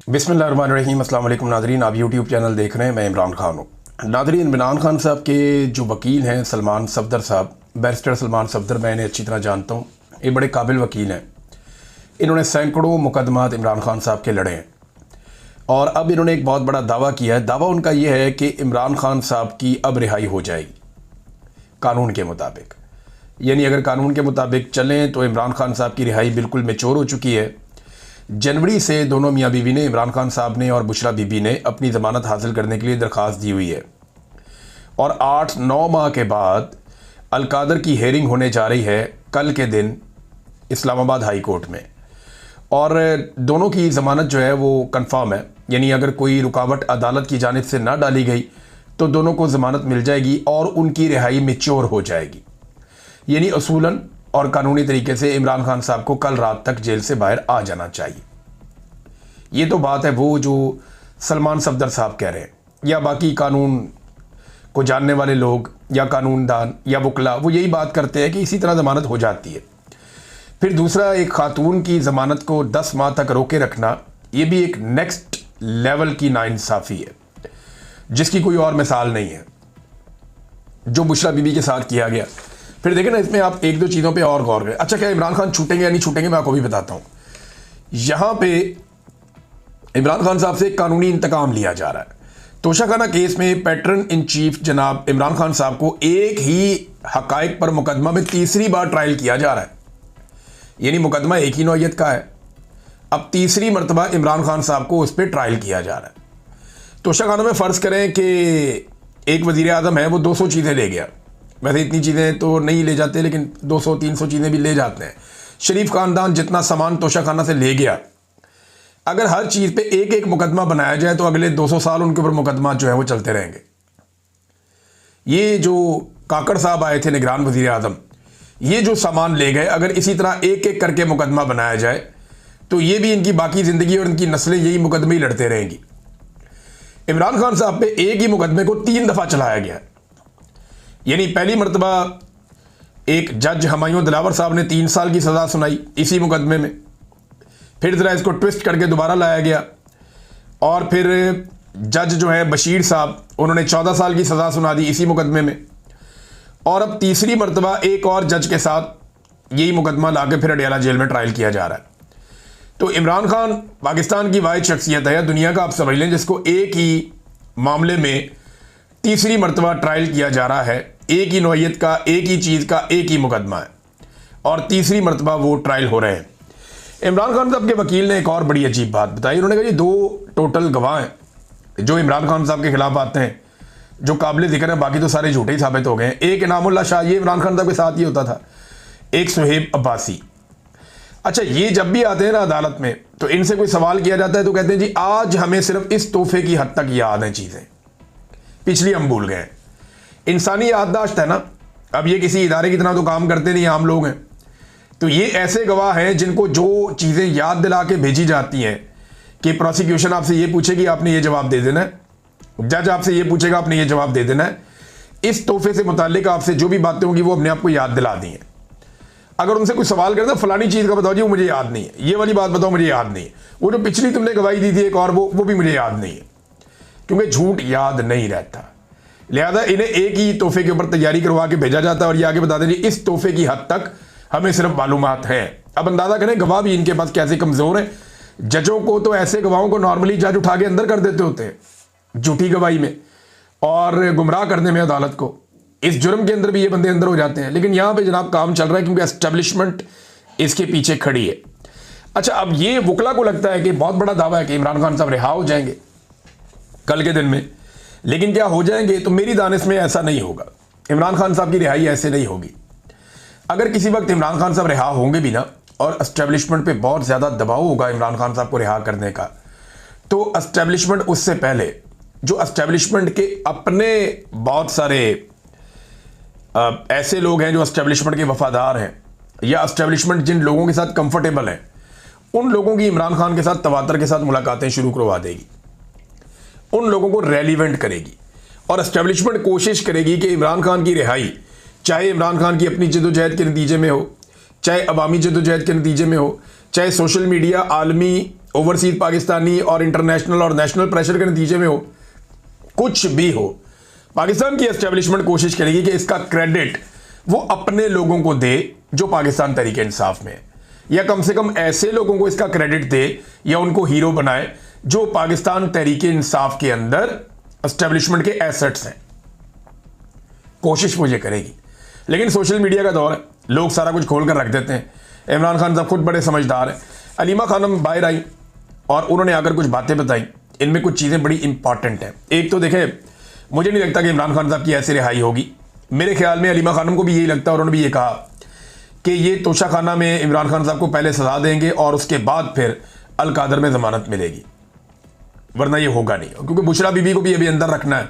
बिस्मिल्लाहिर्रहमानिर्रहीम। अस्सलाम वालेकुम नाज़रीन, आप यूट्यूब चैनल देख रहे हैं। मैं इमरान खान हूँ। नाज़रीन, इमरान खान साहब के जो वकील हैं सलमान सफदर साहब, बैरिस्टर सलमान सफदर, मैं इन्हें अच्छी तरह जानता हूँ। ये बड़े काबिल वकील हैं। इन्होंने सैकड़ों मुकदमात इमरान खान साहब के लड़े हैं और अब इन्होंने एक बहुत बड़ा दावा किया है। दावा उनका ये है कि इमरान खान साहब की अब रिहाई हो जाएगी कानून के मुताबिक। यानी अगर कानून के मुताबिक चलें तो इमरान खान साहब की रिहाई बिल्कुल मैच्योर हो चुकी है। जनवरी से दोनों मियाँ बीवी ने, इमरान खान साहब ने और बुशरा बीबी ने, अपनी ज़मानत हासिल करने के लिए दरख्वास्त दी हुई है और 8-9 माह के बाद अलकादर की हेयरिंग होने जा रही है कल के दिन इस्लामाबाद हाई कोर्ट में। और दोनों की ज़मानत जो है वो कंफर्म है। यानी अगर कोई रुकावट अदालत की जानिब से ना डाली गई तो दोनों को ज़मानत मिल जाएगी और उनकी रिहाई मैच्योर हो जाएगी। यानी असूलन और कानूनी तरीके से इमरान खान साहब को कल रात तक जेल से बाहर आ जाना चाहिए। ये तो बात है वो जो सलमान सफदर साहब कह रहे हैं, या बाकी कानून को जानने वाले लोग या कानूनदान या वकला वो यही बात करते हैं कि इसी तरह ज़मानत हो जाती है। फिर दूसरा, एक खातून की ज़मानत को 10 माह तक रोके रखना, ये भी एक नेक्स्ट लेवल की नाइंसाफ़ी है जिसकी कोई और मिसाल नहीं है, जो बुशरा बीबी के साथ किया गया। फिर देखें ना, इसमें आप एक दो चीज़ों पे और गौर करें। अच्छा, क्या इमरान खान छूटेंगे या नहीं छूटेंगे, मैं आपको भी बताता हूँ। यहाँ पे इमरान खान साहब से एक कानूनी इंतकाम लिया जा रहा है। तोशाखाना केस में पैटर्न इन चीफ जनाब इमरान खान साहब को एक ही हकायक पर मुकदमा में तीसरी बार ट्रायल किया जा रहा है। यानी मुकदमा एक ही नौयत का है, अब तीसरी मरतबा इमरान खान साहब को उस पर ट्रायल किया जा रहा है। तोशाखाना में फ़र्ज़ करें कि एक वज़ीर आज़म है, वो 200 चीज़ें ले गया। वैसे इतनी चीज़ें तो नहीं ले जाते, लेकिन 200-300 चीज़ें भी ले जाते हैं। शरीफ ख़ानदान जितना सामान तोशाखाना से ले गया, अगर हर चीज़ पे एक एक मुकदमा बनाया जाए तो अगले 200 साल उनके ऊपर मुकदमा जो है वो चलते रहेंगे। ये जो काकड़ साहब आए थे निगरान वज़ीर आज़म, ये जो सामान ले गए, अगर इसी तरह एक एक करके मुकदमा बनाया जाए तो ये भी इनकी बाकी ज़िंदगी और इनकी नस्लें यही मुकदमे ही लड़ते रहेंगी। इमरान खान साहब पे एक ही मुकदमे को 3 दफ़ा चलाया गया। यानी पहली मरतबा एक जज हमायूं दिलावर साहब ने 3 साल की सज़ा सुनाई इसी मुकदमे में। फिर ज़रा इसको ट्विस्ट करके दोबारा लाया गया और फिर जज जो है बशीर साहब, उन्होंने 14 साल की सज़ा सुना दी इसी मुकदमे में। और अब तीसरी मरतबा एक और जज के साथ यही मुकदमा ला के फिर अडियाला जेल में ट्रायल किया जा रहा है। तो इमरान खान पाकिस्तान की वाहिद शख्सियत है, दुनिया का आप समझ लें, जिसको एक ही मामले में तीसरी मरतबा ट्रायल किया जा रहा है। एक ही नौयत का, एक ही चीज़ का, एक ही मुकदमा है और तीसरी मरतबा वो ट्रायल हो रहे हैं। इमरान खान साहब के वकील ने एक और बड़ी अजीब बात बताई। उन्होंने कहा जी 2 टोटल गवाह हैं जो इमरान खान साहब के खिलाफ आते हैं, जो काबिल जिक्र है, बाकी तो सारे झूठे ही साबित हो गए हैं। एक इनामुल्लाह शाह, ये इमरान खान साहब के साथ ही होता था। एक सुहेब अब्बासी। अच्छा, ये जब भी आते हैं ना अदालत में तो इनसे कोई सवाल किया जाता है तो कहते हैं जी आज हमें सिर्फ इस तोहफे की हद तक याद हैं चीज़ें, पिछली हम भूल गए। इंसानी याददाश्त है ना, अब ये किसी इदारे की तरह तो काम करते नहीं, आम लोग हैं। तो ये ऐसे गवाह हैं जिनको जो चीज़ें याद दिला के भेजी जाती हैं कि प्रोसिक्यूशन आपसे ये पूछेगी, आपने ये जवाब दे देना है, जज आपसे ये पूछेगा, आपने ये जवाब दे देना है। इस तोहफे से मुताल्लिक आपसे जो भी बातें होंगी वो अपने आप को याद दिला दी हैं। अगर उनसे कोई सवाल करता फलानी चीज़ का बताओ जी, वो मुझे याद नहीं है, ये वाली बात बताओ, मुझे याद नहीं है, वो जो पिछली तुमने गवाही दी थी एक और, वो भी मुझे याद नहीं है, क्योंकि झूठ याद नहीं रहता। लिहाजा इन्हें एक ही तोहफे के ऊपर तैयारी करवा के भेजा जाता है और ये आगे बता दें जी इस तोहफे की हद तक हमें सिर्फ मालूमात है। अब अंदाज़ा करें गवाह भी इनके पास कैसे कमज़ोर हैं। जजों को तो ऐसे गवाहों को नॉर्मली जज उठा के अंदर कर देते होते हैं झूठी गवाही में और गुमराह करने में अदालत को। इस जुर्म के अंदर भी ये बंदे अंदर हो जाते हैं, लेकिन यहाँ पे जनाब काम चल रहा है क्योंकि एस्टेब्लिशमेंट इसके पीछे खड़ी है। अच्छा, अब ये वकला को लगता है कि बहुत बड़ा दावा है कि इमरान खान साहब रिहा हो जाएंगे कल के दिन में, लेकिन क्या हो जाएंगे? तो मेरी दानिश में ऐसा नहीं होगा। इमरान खान साहब की रिहाई ऐसे नहीं होगी। अगर किसी वक्त इमरान खान साहब रिहा होंगे भी ना और एस्टेब्लिशमेंट पे बहुत ज़्यादा दबाव होगा इमरान खान साहब को रिहा करने का, तो एस्टेब्लिशमेंट उससे पहले जो एस्टेब्लिशमेंट के अपने बहुत सारे ऐसे लोग हैं जो एस्टेब्लिशमेंट के वफादार हैं या एस्टेब्लिशमेंट जिन लोगों के साथ कंफर्टेबल हैं, उन लोगों की इमरान खान के साथ तवातर के साथ मुलाकातें शुरू करवा देगी, उन लोगों को रेलिवेंट करेगी और एस्टेब्लिशमेंट कोशिश करेगी कि इमरान खान की रिहाई, चाहे इमरान खान की अपनी जदोजहद के नतीजे में हो, चाहे अवामी जदोजहद के नतीजे में हो, चाहे सोशल मीडिया, आलमी ओवरसीज पाकिस्तानी और इंटरनेशनल और नेशनल प्रेशर के नतीजे में हो, कुछ भी हो, पाकिस्तान की एस्टेब्लिशमेंट कोशिश करेगी कि इसका क्रेडिट वो अपने लोगों को दे जो पाकिस्तान तहरीक इंसाफ में है, या कम से कम ऐसे लोगों को इसका क्रेडिट दे या उनको हीरो बनाए जो पाकिस्तान तहरीक इंसाफ के अंदर एस्टेब्लिशमेंट के एसेट्स हैं। कोशिश वो ये करेगी। लेकिन सोशल मीडिया का दौर है, लोग सारा कुछ खोल कर रख देते हैं। इमरान खान साहब खुद बड़े समझदार हैं। अलीमा खानम बाहर आई और उन्होंने आकर कुछ बातें बताई, इनमें कुछ चीज़ें बड़ी इंपॉर्टेंट हैं। एक तो देखें, मुझे नहीं लगता कि इमरान खान साहब की ऐसी रिहाई होगी। मेरे ख्याल में अलीमा खानम को भी यही लगता है और उन्होंने भी ये कहा कि ये तोशाखाना में इमरान खान साहब को पहले सजा देंगे और उसके बाद फिर अल कादर में ज़मानत मिलेगी, वरना ये होगा नहीं। क्योंकि बुशरा बीबी को भी अभी अंदर रखना है,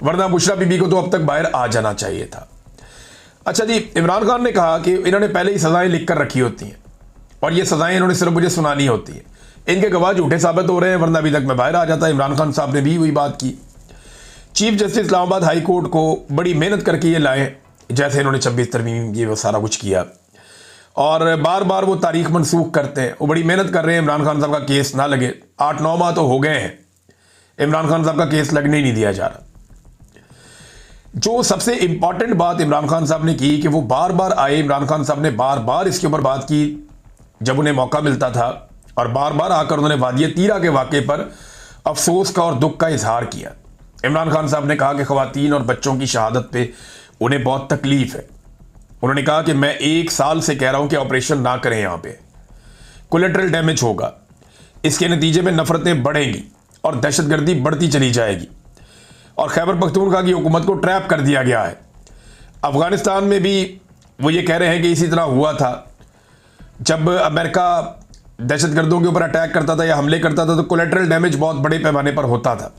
वरना बुशरा बीबी को तो अब तक बाहर आ जाना चाहिए था। अच्छा जी, इमरान खान ने कहा कि इन्होंने पहले ही सज़ाएं लिख कर रखी होती हैं और ये सज़ाएं इन्होंने सिर्फ मुझे सुनानी होती है। इनके गवाह झूठे साबित हो रहे हैं, वरना अभी तक मैं बाहर आ जाता। इमरान खान साहब ने भी वही बात की। Chief justice Islamabad high court को बड़ी मेहनत करके ये लाए, जैसे इन्होंने 26 तरमीम ये वो सारा कुछ किया, और बार बार वो तारीख मनसूख करते हैं। वो बड़ी मेहनत कर रहे हैं इमरान खान साहब का केस ना लगे। 8-9 माह तो हो गए हैं, इमरान खान साहब का केस लगने ही नहीं दिया जा रहा। जो सबसे इंपॉर्टेंट बात इमरान खान साहब ने की कि वो बार बार आए, इमरान खान साहब ने बार बार इसके ऊपर बात की जब उन्हें मौका मिलता था, और बार बार आकर उन्होंने वादिया तीरा के वाक़े पर अफसोस का और दुख का इजहार किया। इमरान खान साहब ने कहा कि ख़वातीन और बच्चों की शहादत पे उन्हें बहुत तकलीफ़ है। उन्होंने कहा कि मैं 1 साल से कह रहा हूं कि ऑपरेशन ना करें, यहाँ पे कोलेटरल डैमेज होगा, इसके नतीजे में नफरतें बढ़ेंगी और दहशतगर्दी बढ़ती चली जाएगी, और खैबर पख्तूनख्वा की हुकूमत को ट्रैप कर दिया गया है। अफगानिस्तान में भी वो ये कह रहे हैं कि इसी तरह हुआ था, जब अमेरिका दहशतगर्दों के ऊपर अटैक करता था या हमले करता था तो कोलेटरल डैमेज बहुत बड़े पैमाने पर होता था।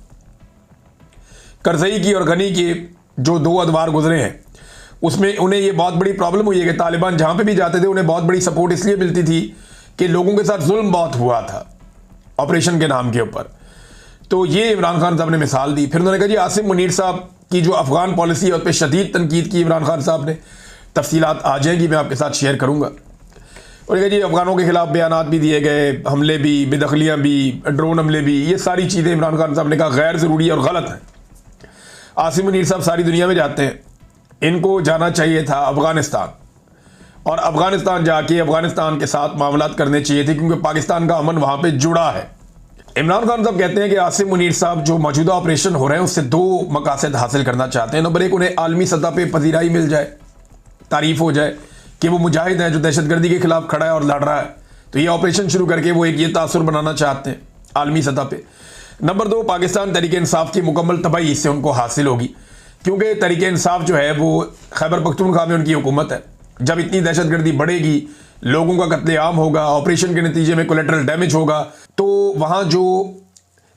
करजई की और गनी के जो 2 अदवार गुजरे हैं उसमें उन्हें ये बहुत बड़ी प्रॉब्लम हुई है कि तालिबान जहाँ पे भी जाते थे उन्हें बहुत बड़ी सपोर्ट इसलिए मिलती थी कि लोगों के साथ जुल्म बहुत हुआ था ऑपरेशन के नाम के ऊपर। तो ये इमरान खान साहब ने मिसाल दी। फिर उन्होंने कहा जी आसिम मुनीर साहब की जो अफगान पॉलिसी है उस पर शदीद तनकीद की इमरान खान साहब ने। तफसीलात आ जाएंगी, मैं आपके साथ शेयर करूँगा। और कहा जी अफगानों के खिलाफ बयानात भी दिए गए, हमले भी, बेदखलियाँ भी, ड्रोन हमले भी, ये सारी चीज़ें इमरान खान साहब ने कहा गैर ज़रूरी और गलत हैं। आसिम मुनीर साहब सारी दुनिया में जाते हैं, इनको जाना चाहिए था अफगानिस्तान, और अफगानिस्तान जाके अफगानिस्तान के साथ मामलात करने चाहिए थे, क्योंकि पाकिस्तान का अमन वहाँ पे जुड़ा है। इमरान खान साहब कहते हैं कि आसिम मुनीर साहब जो मौजूदा ऑपरेशन हो रहे हैं उससे 2 मकासद हासिल करना चाहते हैं। नंबर 1, उन्हें आलमी सतह पे पजीराई मिल जाए, तारीफ हो जाए कि वो मुजाहिद है जो दहशतगर्दी के खिलाफ खड़ा है और लड़ रहा है। तो ये ऑपरेशन शुरू करके वो एक ये तासुर बनाना चाहते हैं आलमी सतह पे। नंबर 2, पाकिस्तान तहरीक इंसाफ की मुकम्मल तबाही इससे उनको हासिल होगी, क्योंकि तहरीक इंसाफ जो है वो खैबर पख्तूनख्वा में उनकी हुकूमत है। जब इतनी दहशतगर्दी बढ़ेगी, लोगों का कत्लेआम होगा, ऑपरेशन के नतीजे में कोलेटरल डैमेज होगा, तो वहाँ जो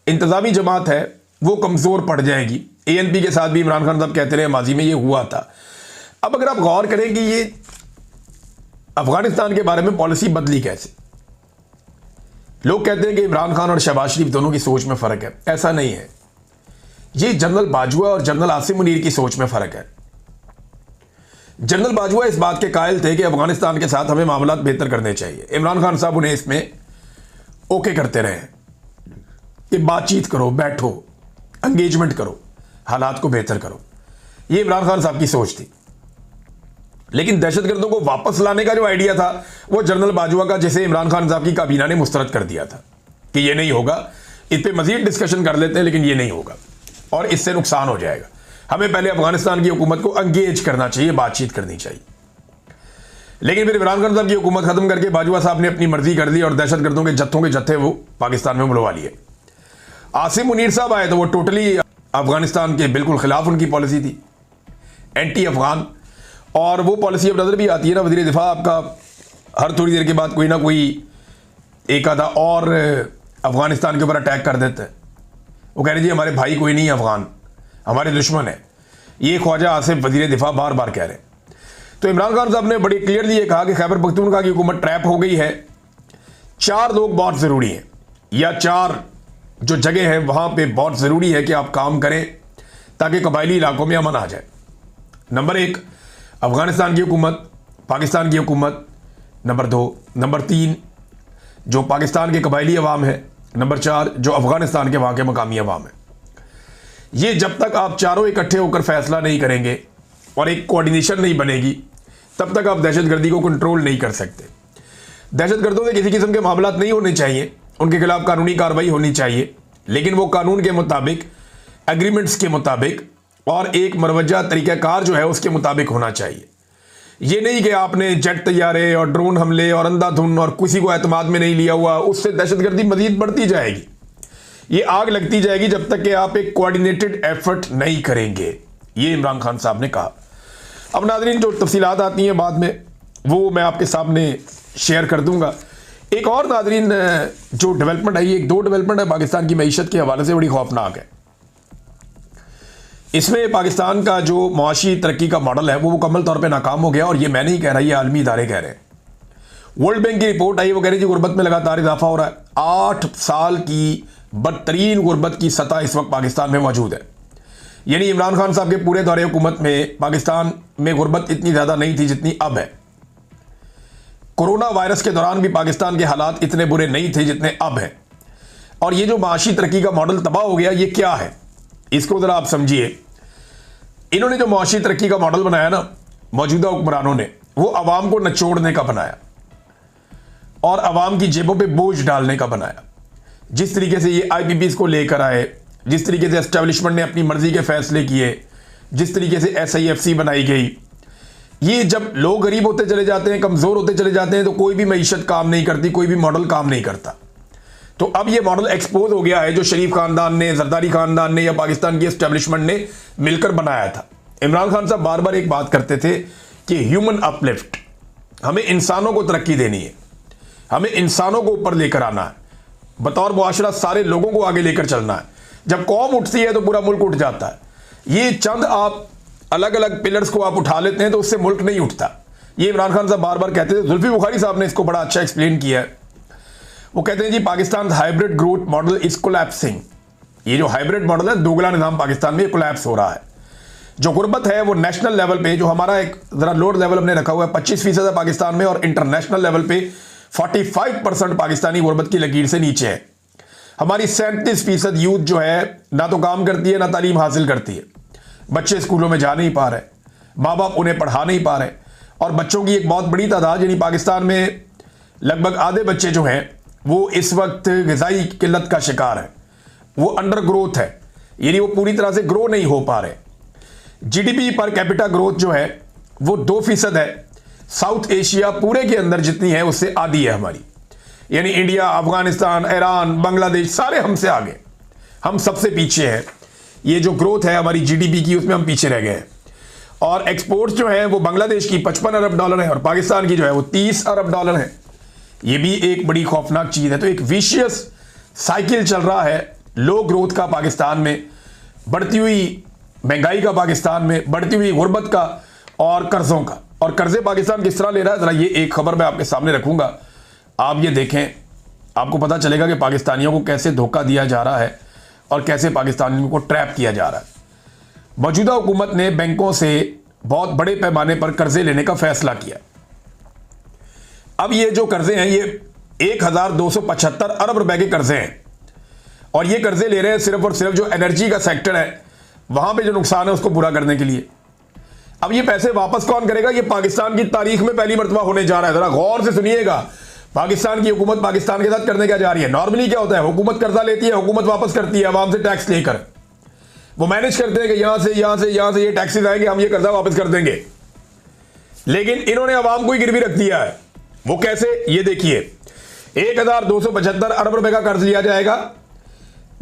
इंतज़ामी जमात है वो कमज़ोर पड़ जाएगी। ANP के साथ भी इमरान खान साहब कहते रहे माजी में ये हुआ था। अब अगर आप गौर करें कि ये अफगानिस्तान के बारे में पॉलिसी बदली कैसे, लोग कहते हैं कि इमरान खान और शहबाज शरीफ दोनों की सोच में फ़र्क है। ऐसा नहीं है, ये जनरल बाजवा और जनरल आसिम मुनीर की सोच में फ़र्क है। जनरल बाजवा इस बात के कायल थे कि अफगानिस्तान के साथ हमें मामलात बेहतर करने चाहिए। इमरान खान साहब उन्हें इसमें ओके करते रहे कि बातचीत करो, बैठो, एंगेजमेंट करो, हालात को बेहतर करो। ये इमरान खान साहब की सोच थी। लेकिन दहशतगर्दों को वापस लाने का जो आइडिया था वो जनरल बाजवा का, जिसे इमरान खान साहब की काबीना ने मुस्तरद कर दिया था कि ये नहीं होगा, इस पर मजीद डिस्कशन कर लेते हैं लेकिन ये नहीं होगा और इससे नुकसान हो जाएगा। हमें पहले अफगानिस्तान की हुकूमत को एंगेज करना चाहिए, बातचीत करनी चाहिए। लेकिन फिर इमरान खान साहब की हुकूमत खत्म करके बाजवा साहब ने अपनी मर्जी कर दी और दहशतगर्दों के जत्थे वो पाकिस्तान में बुलवा लिए। आसिम मुनीर साहब आए तो वो टोटली अफगानिस्तान के बिल्कुल खिलाफ उनकी पॉलिसी थी, एंटी अफगान। और वो पॉलिसी अब नजर भी आती है ना, वज़ीर दिफा आपका हर थोड़ी देर के बाद कोई ना कोई एक आधा और अफगानिस्तान के ऊपर अटैक कर देते हैं। वो कह रहे जी हमारे भाई कोई नहीं है अफगान, हमारे दुश्मन है। ये ख्वाजा आसिफ वज़ीर दिफा बार बार कह रहे हैं। तो इमरान खान साहब ने बड़ी क्लियरली ये कहा कि खैबर पख्तूनख्वा की हुकूमत ट्रैप हो गई है। 4 लोग बहुत ज़रूरी हैं, या 4 जो जगह है वहाँ पे बहुत ज़रूरी है कि आप काम करें ताकि कबायली इलाकों में अमन आ जाए। नंबर 1 अफ़गानिस्तान की हुकूमत, पाकिस्तान की हुकूमत। नंबर 2, नंबर 3 जो पाकिस्तान के कबायली अवाम है, नंबर 4 जो अफगानिस्तान के वहाँ के मकामी अवाम है। ये जब तक आप चारों इकट्ठे होकर फैसला नहीं करेंगे और एक कोऑर्डिनेशन नहीं बनेगी, तब तक आप दहशतगर्दी को कंट्रोल नहीं कर सकते। दहशतगर्दों से किसी किस्म के मामलात नहीं होने चाहिए, उनके खिलाफ कानूनी कार्रवाई होनी चाहिए, लेकिन वो कानून के मुताबिक, एग्रीमेंट्स के मुताबिक और एक मरवजा तरीक़ाकार जो है उसके मुताबिक होना चाहिए। ये नहीं कि आपने जेट तैयारे और ड्रोन हमले और अंधाधुन और किसी को एतमाद में नहीं लिया हुआ, उससे दहशतगर्दी मजीद बढ़ती जाएगी, ये आग लगती जाएगी जब तक कि आप एक कोऑर्डिनेटेड एफर्ट नहीं करेंगे। ये इमरान खान साहब ने कहा। अब नाज़रीन, जो तफसीलात आती हैं बाद में वो मैं आपके सामने शेयर कर दूंगा। एक और नाज़रीन जो डेवलपमेंट है, ये 2 डेवलपमेंट है पाकिस्तान की मईशत के हवाले से बड़ी खौफनाक है। इसमें पाकिस्तान का जो मुआशी तरक्की का मॉडल है वो मुकम्मल तौर पे नाकाम हो गया, और ये मैं नहीं कह रहा, ये आलमी इदारे कह रहे हैं। वर्ल्ड बैंक की रिपोर्ट आई, वो कह रही थी गुर्बत में लगातार इजाफा हो रहा है। 8 साल की बदतरीन गुर्बत की सतह इस वक्त पाकिस्तान में मौजूद है। यानी इमरान खान साहब के पूरे दौरे हुकूमत में पाकिस्तान में गुर्बत इतनी ज़्यादा नहीं थी जितनी अब है। कोरोना वायरस के दौरान भी पाकिस्तान के हालात इतने बुरे नहीं थे जितने अब हैं। और ये जो माशी तरक्की का मॉडल तबाह हो गया, ये क्या है, इसको ज़रा आप समझिए। इन्होंने जो माशी तरक्की का मॉडल बनाया ना, मौजूदा हुक्मरानों ने, वो अवाम को नचोड़ने का बनाया और अवाम की जेबों पे बोझ डालने का बनाया। जिस तरीके से ये IPPs को लेकर आए, जिस तरीके से एस्टेब्लिशमेंट ने अपनी मर्जी के फैसले किए, जिस तरीके से SIFC बनाई गई, ये जब लोग गरीब होते चले जाते हैं, कमज़ोर होते चले जाते हैं, तो कोई भी मईशत काम नहीं करती, कोई भी मॉडल काम नहीं करता। तो अब ये मॉडल एक्सपोज हो गया है जो शरीफ खानदान ने, जरदारी खानदान ने या पाकिस्तान की एस्टेब्लिशमेंट ने मिलकर बनाया था। इमरान खान साहब बार बार एक बात करते थे कि ह्यूमन अपलिफ्ट, हमें इंसानों को तरक्की देनी है, हमें इंसानों को ऊपर लेकर आना है, बतौर मुआशरा सारे लोगों को आगे लेकर चलना है। जब कौम उठती है तो पूरा मुल्क उठ जाता है। ये चंद आप अलग अलग पिलर्स को आप उठा लेते हैं तो उससे मुल्क नहीं उठता। ये इमरान खान साहब बार बार कहते थे। जुल्फी बुखारी साहब ने इसको बड़ा अच्छा एक्सप्लेन किया है। वो कहते हैं जी, Pakistan hybrid growth model is collapsing. ये जो हाइब्रिड मॉडल है, दोगला निज़ाम पाकिस्तान में कोलैप्स हो रहा है। जो गुर्बत है वो नेशनल लेवल पे, जो हमारा एक जरा लोअर लेवल हमने रखा हुआ है, 25% है पाकिस्तान में, और इंटरनेशनल लेवल पे 45% पाकिस्तानी गुर्बत की लकीर से नीचे है। हमारी 37% यूथ जो है ना तो काम करती है ना तालीम हासिल करती है। बच्चे स्कूलों में जा नहीं पा रहे, माँ बाप उन्हें पढ़ा नहीं पा रहे, और बच्चों की एक बहुत बड़ी तादाद, यानी पाकिस्तान में लगभग आधे बच्चे जो हैं वो इस वक्त ग़िज़ाई किल्लत का शिकार है। वो अंडर ग्रोथ है, यानी वो पूरी तरह से ग्रो नहीं हो पा रहे। GDP पर कैपिटा ग्रोथ जो है वो 2% है। साउथ एशिया पूरे के अंदर जितनी है उससे आधी है हमारी, यानी इंडिया, अफगानिस्तान, ईरान, बांग्लादेश सारे हमसे आगे, हम सबसे पीछे हैं। ये जो ग्रोथ है हमारी GDP की, उसमें हम पीछे रह गए हैं। और एक्सपोर्ट्स जो है वो बांग्लादेश की $55 अरब है और पाकिस्तान की जो है वो $30 अरब है। ये भी एक बड़ी खौफनाक चीज़ है। तो एक विशियस साइकिल चल रहा है लो ग्रोथ का पाकिस्तान में, बढ़ती हुई महंगाई का पाकिस्तान में, बढ़ती हुई गुर्बत का और कर्ज़ों का। और कर्ज़े पाकिस्तान किस तरह ले रहा है, ज़रा ये एक खबर मैं आपके सामने रखूँगा, आप ये देखें, आपको पता चलेगा कि पाकिस्तानियों को कैसे धोखा दिया जा रहा है और कैसे पाकिस्तानियों को ट्रैप किया जा रहा है। मौजूदा हुकूमत ने बैंकों से बहुत बड़े पैमाने पर कर्जे लेने का फैसला किया। अब ये जो कर्जे हैं ये 1275 अरब रुपए के कर्जे हैं, और ये कर्जे ले रहे हैं सिर्फ और सिर्फ जो एनर्जी का सेक्टर है वहां पे जो नुकसान है उसको पूरा करने के लिए। अब ये पैसे वापस कौन करेगा? ये पाकिस्तान की तारीख में पहली मर्तबा होने जा रहा है। जरा गौर से सुनिएगा, पाकिस्तान की हुकूमत पाकिस्तान के साथ करने क्या जा रही है। नॉर्मली क्या होता है, हुकूमत कर्जा लेती है, हुकूमत वापस करती है आवाम से टैक्स लेकर, वो मैनेज करते हैं कि यहां से यहां से यहां से ये टैक्सेस आएंगे, हम ये कर्जा वापस कर देंगे। लेकिन इन्होंने आवाम को ही गिरवी रख दिया है। वो कैसे, ये देखिए, 1275 अरब रुपए का कर्ज लिया जाएगा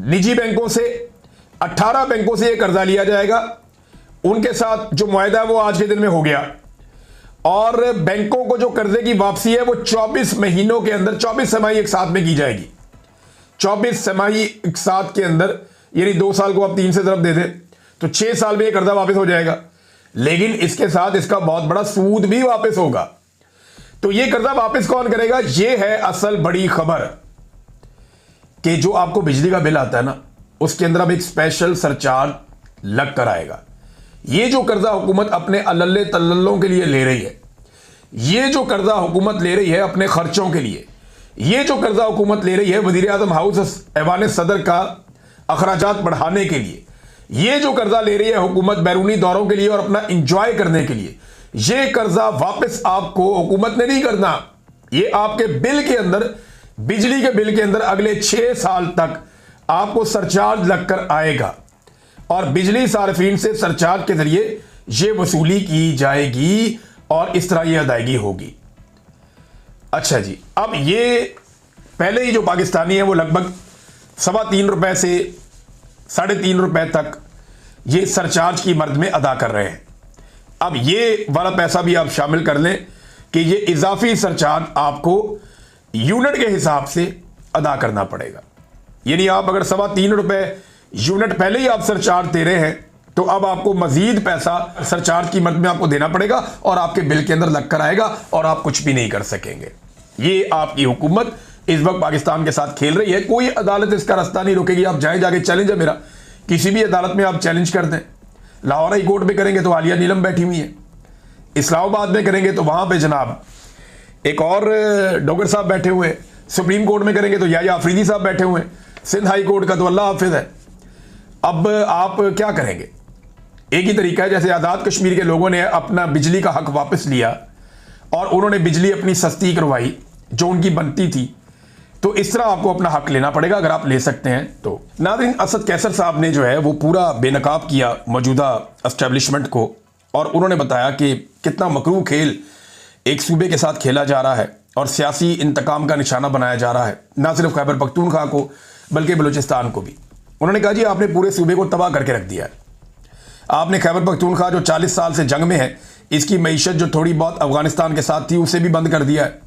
निजी बैंकों से, 18 बैंकों से ये कर्जा लिया जाएगा, उनके साथ जो मुआहदा है वो आज के दिन में हो गया, और बैंकों को जो कर्जे की वापसी है वो 24 महीनों के अंदर, 24 छमाही एक साथ में की जाएगी। 24 छमाही एक साथ के अंदर, यानी 2 साल को आप 3 से तरफ दे दें तो 6 साल में ये कर्जा वापस हो जाएगा। लेकिन इसके साथ इसका बहुत बड़ा सूद भी वापस होगा। तो ये कर्जा वापस कौन करेगा? ये है असल बड़ी खबर, कि जो आपको बिजली का बिल आता है ना, उसके अंदर अब एक स्पेशल सरचार्ज लग कर आएगा। ये जो कर्जा हुकूमत अपने अल्ले तल्लों के लिए ले रही है, ये जो कर्जा हुकूमत ले रही है अपने खर्चों के लिए, ये जो कर्जा हुकूमत ले रही है वजीर आजम हाउस ऐवान सदर का अखराजात बढ़ाने के लिए, ये जो कर्जा ले रही है हुकूमत बैरूनी दौरों के लिए और अपना इंजॉय करने के लिए, ये कर्जा वापस आपको हुकूमत ने नहीं करना। ये आपके बिल के अंदर, बिजली के बिल के अंदर अगले 6 साल तक आपको सरचार्ज लगकर आएगा और बिजली सार्फिन से सरचार्ज के जरिए ये वसूली की जाएगी और इस तरह ये अदायगी होगी। अच्छा जी, अब ये पहले ही जो पाकिस्तानी है वो लगभग 3.25 रुपए से 3.5 रुपए तक ये सरचार्ज की मर्द में अदा कर रहे हैं। अब ये वाला पैसा भी आप शामिल कर लें कि ये इजाफी सरचार्ज आपको यूनिट के हिसाब से अदा करना पड़ेगा। यानी आप अगर 3.25 रुपए यूनिट पहले ही आप सरचार्ज दे रहे हैं तो अब आपको मजीद पैसा सरचार्ज की मद में आपको देना पड़ेगा और आपके बिल के अंदर लगकर आएगा और आप कुछ भी नहीं कर सकेंगे। ये आपकी हुकूमत इस वक्त पाकिस्तान के साथ खेल रही है। कोई अदालत इसका रास्ता नहीं रोकेगी। आप जाए जाके चैलेंज है मेरा, किसी भी अदालत में आप चैलेंज कर दें। लाहौर हाई कोर्ट में करेंगे तो आलिया नीलम बैठी हुई है, इस्लामाबाद में करेंगे तो वहां पे जनाब एक और डोगर साहब बैठे हुए हैं, सुप्रीम कोर्ट में करेंगे तो या अफरीदी साहब बैठे हुए हैं, सिंध हाई कोर्ट का तो अल्लाह हाफिज है। अब आप क्या करेंगे? एक ही तरीका है, जैसे आज़ाद कश्मीर के लोगों ने अपना बिजली का हक वापस लिया और उन्होंने बिजली अपनी सस्ती करवाई जो उनकी बनती थी, तो इस तरह आपको अपना हक लेना पड़ेगा अगर आप ले सकते हैं तो। नाज़रीन, असद कैसर साहब ने जो है वो पूरा बेनकाब किया मौजूदा एस्टेब्लिशमेंट को और उन्होंने बताया कि कितना मकरूह खेल एक सूबे के साथ खेला जा रहा है और सियासी इंतकाम का निशाना बनाया जा रहा है, ना सिर्फ खैबर पख्तूनख्वा को बल्कि बलूचिस्तान को भी। उन्होंने कहा जी आपने पूरे सूबे को तबाह करके रख दिया है। आपने खैबर पख्तूनख्वा जो 40 साल से जंग में है, इसकी मईशत जो थोड़ी बहुत अफगानिस्तान के साथ थी उसे भी बंद कर दिया है।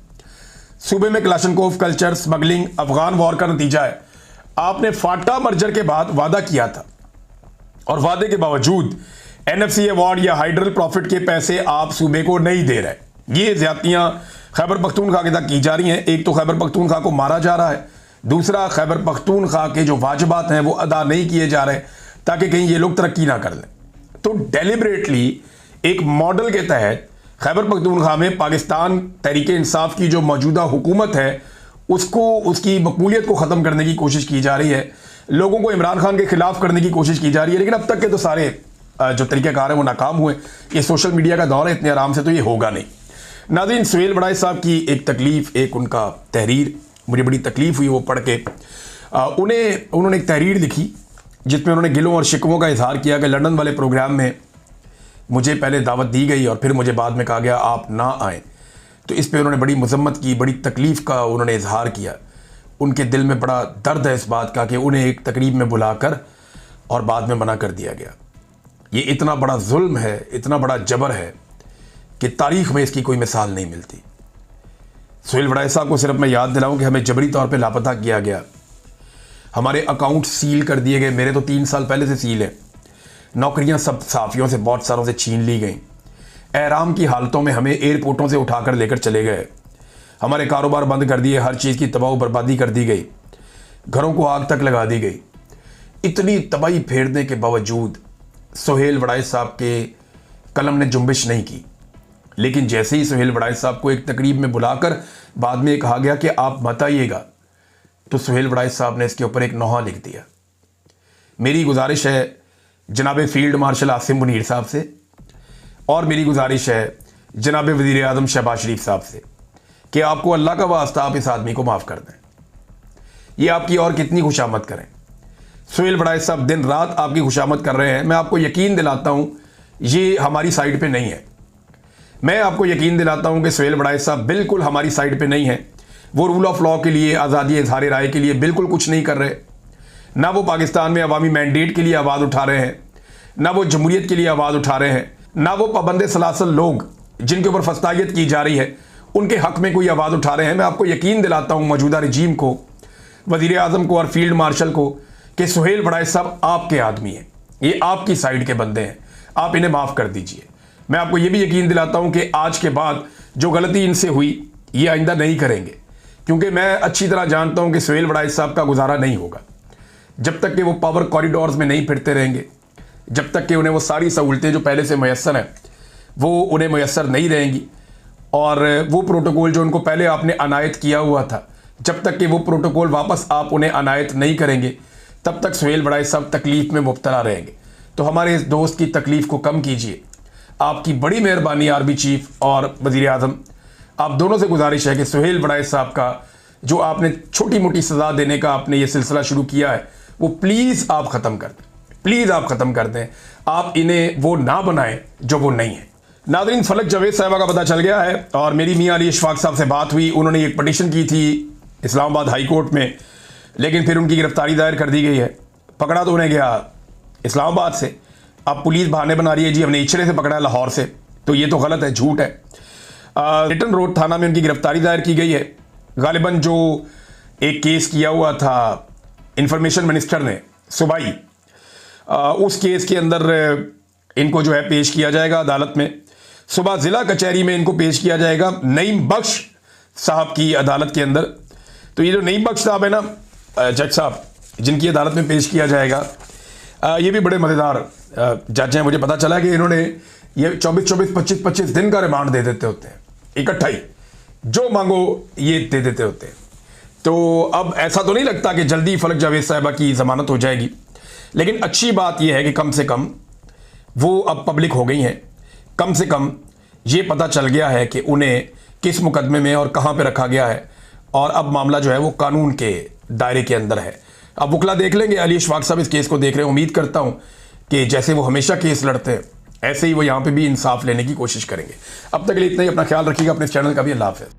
सूबे में Kalashnikov culture, smuggling Afghan war का नतीजा है। आपने फाटा मर्जर के बाद वादा किया था और वादे के बावजूद NFC अवार्ड या हाइड्रल प्रॉफिट के पैसे आप सूबे को नहीं दे रहे। ये ज्यादतियां खैबर पख्तूनख्वा के तक की जा रही हैं। एक तो खैबर पख्तूनख्वा को मारा जा रहा है, दूसरा खैबर पख्तूनख्वा के जो वाजिबात हैं वो अदा नहीं किए जा रहे ताकि कहीं ये लोग तरक्की ना कर लें। तो डेलिबरेटली एक मॉडल के तहत खैबर पख्तूनख्वा में पाकिस्तान तहरीक इंसाफ की जो मौजूदा हुकूमत है उसको, उसकी मकबूलियत को ख़त्म करने की कोशिश की जा रही है, लोगों को इमरान खान के खिलाफ करने की कोशिश की जा रही है। लेकिन अब तक के तो सारे जो तरीक़ेकार हैं वो नाकाम हुए। ये सोशल मीडिया का दौर है, इतने आराम से तो ये होगा नहीं। नाज़रीन, सुहेल बड़ाई साहब की एक तकलीफ़, एक उनका तहरीर मुझे बड़ी तकलीफ़ हुई वो पढ़ के। उन्होंने एक तहरीर लिखी जिसमें उन्होंने गिलों और शिकवों का इजहार किया कि लंदन वाले प्रोग्राम में मुझे पहले दावत दी गई और फिर मुझे बाद में कहा गया आप ना आएँ। तो इस पे उन्होंने बड़ी मजम्मत की, बड़ी तकलीफ़ का उन्होंने इजहार किया। उनके दिल में बड़ा दर्द है इस बात का कि उन्हें एक तकरीब में बुलाकर और बाद में मना कर दिया गया। ये इतना बड़ा जुल्म है, इतना बड़ा जबर है कि तारीख़ में इसकी कोई मिसाल नहीं मिलती। सुहेल बड़ाई साहब को सिर्फ मैं याद दिलाऊं कि हमें जबरी तौर पे लापता किया गया, हमारे अकाउंट सील कर दिए गए। मेरे तो 3 साल पहले से सील है। नौकरियां सब साफ़ियों से, बहुत सारों से छीन ली गई। एहराम की हालतों में हमें एयरपोर्टों से उठाकर लेकर चले गए। हमारे कारोबार बंद कर दिए, हर चीज़ की तबाह बर्बादी कर दी गई, घरों को आग तक लगा दी गई। इतनी तबाही फेरने के बावजूद सुहेल बड़ाई साहब के कलम ने जुम्बिश नहीं की। लेकिन जैसे ही सुहेल बड़ाई साहब को एक तकरीब में बुलाकर बाद में कहा गया कि आप मत आइएगा, तो सुहेल बड़ाई साहब ने इसके ऊपर एक नोहा लिख दिया। मेरी गुजारिश है जनाब फील्ड मार्शल आसिम मुनीर साहब से और मेरी गुजारिश है जनाब वज़ीर आज़म शहबाज शरीफ साहब से कि आपको अल्लाह का वास्ता आप इस आदमी को माफ़ कर दें। ये आपकी और कितनी खुशामद करें। सुहेल बड़ाई साहब दिन रात आपकी खुशामद कर रहे हैं। मैं आपको यकीन दिलाता हूँ ये हमारी साइड पे नहीं है। मैं आपको यकीन दिलाता हूँ कि सुहेल बड़ाई साहब बिल्कुल हमारी साइड पे नहीं है। वो रूल ऑफ लॉ के लिए, आज़ादी इज़हार राय के लिए बिल्कुल कुछ नहीं कर रहे। ना वो पाकिस्तान में अवामी मैंडेट के लिए आवाज़ उठा रहे हैं, ना वो जमहूरियत के लिए आवाज़ उठा रहे हैं, ना वो पाबंद सलासल लोग जिनके ऊपर फस्तायत की जा रही है उनके हक में कोई आवाज़ उठा रहे हैं। मैं आपको यकीन दिलाता हूँ मौजूदा रजीम को, वज़ीर आज़म को और फील्ड मार्शल को कि सुहेल बड़ाई साहब आपके आदमी हैं, ये आपकी साइड के बंदे हैं, आप इन्हें माफ़ कर दीजिए। मैं आपको ये भी यकीन दिलाता हूँ कि आज के बाद जो गलती इनसे हुई ये आइंदा नहीं करेंगे, क्योंकि मैं अच्छी तरह जानता हूँ कि सुहेल बड़ाई साहब का गुजारा नहीं होगा जब तक कि वो पावर कॉरिडोर्स में नहीं फिरते रहेंगे, जब तक कि उन्हें वो सारी सहूलतें जो पहले से मैसर हैं वो उन्हें मैसर नहीं रहेंगी। और वो प्रोटोकॉल जो उनको पहले आपने अनायत किया हुआ था जब तक कि वो प्रोटोकॉल वापस आप उन्हें अनायत नहीं करेंगे तब तक सुहेल बड़ाई साहब तकलीफ़ में मुब्तला रहेंगे। तो हमारे इस दोस्त की तकलीफ़ को कम कीजिए। आपकी बड़ी मेहरबानी आर्मी चीफ और वज़ीर आज़म, आप दोनों से गुजारिश है कि सुहेल बड़ाई साहब का जो आपने छोटी मोटी सज़ा देने का आपने ये सिलसिला शुरू किया है वो प्लीज़ आप ख़त्म कर दें, प्लीज़ आप ख़त्म कर दें। आप इन्हें वो ना बनाएं जो वो नहीं है। नाज़रीन, फलक जावेद साहिबा का पता चल गया है और मेरी मियां अली इशफाक साहब से बात हुई। उन्होंने एक पटिशन की थी इस्लामाबाद हाई कोर्ट में, लेकिन फिर उनकी गिरफ्तारी दायर कर दी गई है। पकड़ा तो उन्हें गया इस्लामाबाद से, अब पुलिस बहाने बना रही है जी हमने इचरे से पकड़ा है, लाहौर से। तो ये तो गलत है, झूठ है। रिटन रोड थाना में उनकी गिरफ्तारी दायर की गई है। गालिबन जो एक केस किया हुआ था इंफॉर्मेशन मिनिस्टर ने सूबाई, उस केस के अंदर इनको जो है पेश किया जाएगा अदालत में। सुबह ज़िला कचहरी में इनको पेश किया जाएगा नईम बख्श साहब की अदालत के अंदर। तो ये जो नईम बख्श साहब है ना जज साहब, जिनकी अदालत में पेश किया जाएगा, ये भी बड़े मज़ेदार जज हैं। मुझे पता चला कि इन्होंने ये 24-24, 25-25 दिन का रिमांड दे देते होते हैं, इकट्ठा ही जो मांगो ये दे देते होते हैं। तो अब ऐसा तो नहीं लगता कि जल्दी फलक जावेद साहिबा की ज़मानत हो जाएगी, लेकिन अच्छी बात यह है कि कम से कम वो अब पब्लिक हो गई हैं। कम से कम ये पता चल गया है कि उन्हें किस मुकदमे में और कहाँ पे रखा गया है, और अब मामला जो है वो कानून के दायरे के अंदर है। अब वकला देख लेंगे। अली इशफाक साहब इस केस को देख रहे हैं। उम्मीद करता हूँ कि जैसे वो हमेशा केस लड़ते हैं ऐसे ही वो यहाँ पे भी इंसाफ लेने की कोशिश करेंगे। अब तक के लिए इतना ही। अपना ख्याल रखिएगा, अपने इस चैनल का भी। अल्लाह हाफ़िज़।